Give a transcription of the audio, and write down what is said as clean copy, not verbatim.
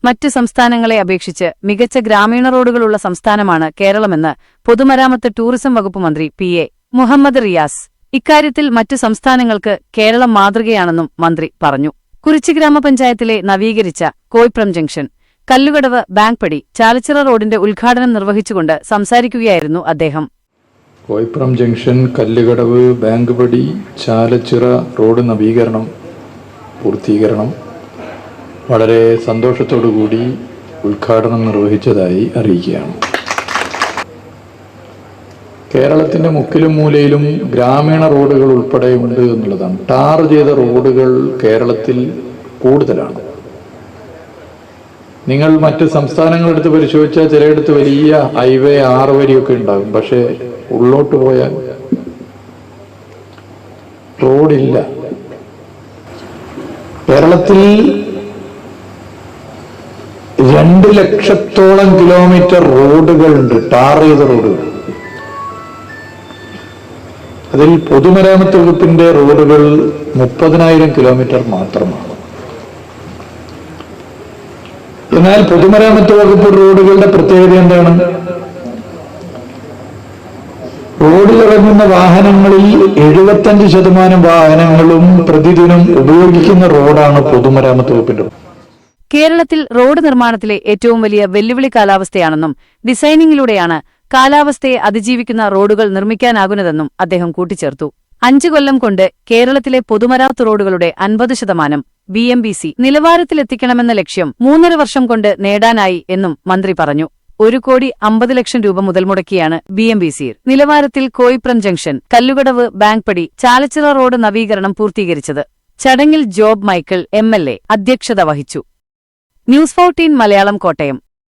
മറ്റ് സംസ്ഥാനങ്ങളെ അപേക്ഷിച്ച് മികച്ച ഗ്രാമീണ റോഡുകളുള്ള സംസ്ഥാനമാണ് കേരളമെന്ന് പൊതുമരാമത്ത് ടൂറിസം വകുപ്പ് മന്ത്രി പി.എ. മുഹമ്മദ് റിയാസ്. ഇക്കാര്യത്തിൽ മറ്റ് സംസ്ഥാനങ്ങൾക്ക് കേരളം മാതൃകയാണെന്നും മന്ത്രി പറഞ്ഞു. കുറിച്ചി ഗ്രാമപഞ്ചായത്തിലെ നവീകരിച്ച കോയിപ്രം ജംഗ്ഷൻ, കല്ലുകടവ്, ബാങ്ക്പടി, ചാലച്ചിറ റോഡിന്റെ ഉദ്ഘാടനം നിർവഹിച്ചുകൊണ്ട് സംസാരിക്കുകയായിരുന്നു അദ്ദേഹം. കോയിപ്രം ജംഗ്ഷൻ, കല്ലുകടവ്, ബാങ്ക്പടി, ചാലച്ചിറ റോഡ് നവീകരണം പൂർത്തീകരണം വളരെ സന്തോഷത്തോടുകൂടി ഉദ്ഘാടനം നിർവഹിച്ചതായി അറിയിക്കുകയാണ്. കേരളത്തിന്റെ മുക്കിലും മൂലയിലും ഗ്രാമീണ റോഡുകൾ ഉൾപ്പെടെ ഉണ്ട് എന്നുള്ളതാണ്. ടാർ ചെയ്ത റോഡുകൾ കേരളത്തിൽ കൂടുതലാണ്. നിങ്ങൾ മറ്റ് സംസ്ഥാനങ്ങളെടുത്ത് പരിശോധിച്ചാൽ ചിലയിടത്ത് വലിയ ഹൈവേ 6 വരിയൊക്കെ ഉണ്ടാകും. പക്ഷെ ഉള്ളോട്ട് പോയാൽ റോഡില്ല. കേരളത്തിൽ 2 ലക്ഷത്തോളം കിലോമീറ്റർ റോഡുകളുണ്ട്, ടാർ ചെയ്ത റോഡുകൾ. അതിൽ പൊതുമരാമത്ത് വകുപ്പിന്റെ റോഡുകൾ 30,000 കിലോമീറ്റർ മാത്രമാണ്. എന്നാൽ പൊതുമരാമത്ത് വകുപ്പ് റോഡുകളുടെ പ്രത്യേകത എന്താണ്? റോഡിലിറങ്ങുന്ന വാഹനങ്ങളിൽ 75% വാഹനങ്ങളും പ്രതിദിനം ഉപയോഗിക്കുന്ന റോഡാണ് പൊതുമരാമത്ത് വകുപ്പിന്റെ. കേരളത്തിൽ റോഡ് നിർമ്മാണത്തിലെ ഏറ്റവും വലിയ വെല്ലുവിളി കാലാവസ്ഥയാണെന്നും ഡിസൈനിങ്ങിലൂടെയാണ് കാലാവസ്ഥയെ അതിജീവിക്കുന്ന റോഡുകൾ നിർമ്മിക്കാനാകുന്നതെന്നും അദ്ദേഹം കൂട്ടിച്ചേർത്തു. 5 കൊല്ലം കൊണ്ട് കേരളത്തിലെ പൊതുമരാമത്ത് റോഡുകളുടെ 50% BMBC നിലവാരത്തിലെത്തിക്കണമെന്ന ലക്ഷ്യം 3.5 വർഷം കൊണ്ട് നേടാനായി എന്നും മന്ത്രി പറഞ്ഞു. 1,50,00,000 രൂപ മുതൽ മുടക്കിയാണ് BMBC നിലവാരത്തിൽ കോയിപ്രം ജംഗ്ഷൻ, കല്ലുകടവ്, ബാങ്ക്പടി, ചാലച്ചിറ റോഡ് നവീകരണം പൂർത്തീകരിച്ചത്. ചടങ്ങിൽ ജോബ് മൈക്കിൾ MLA അധ്യക്ഷത വഹിച്ചു. ന്യൂസ് 14 മലയാളം, കോട്ടയം.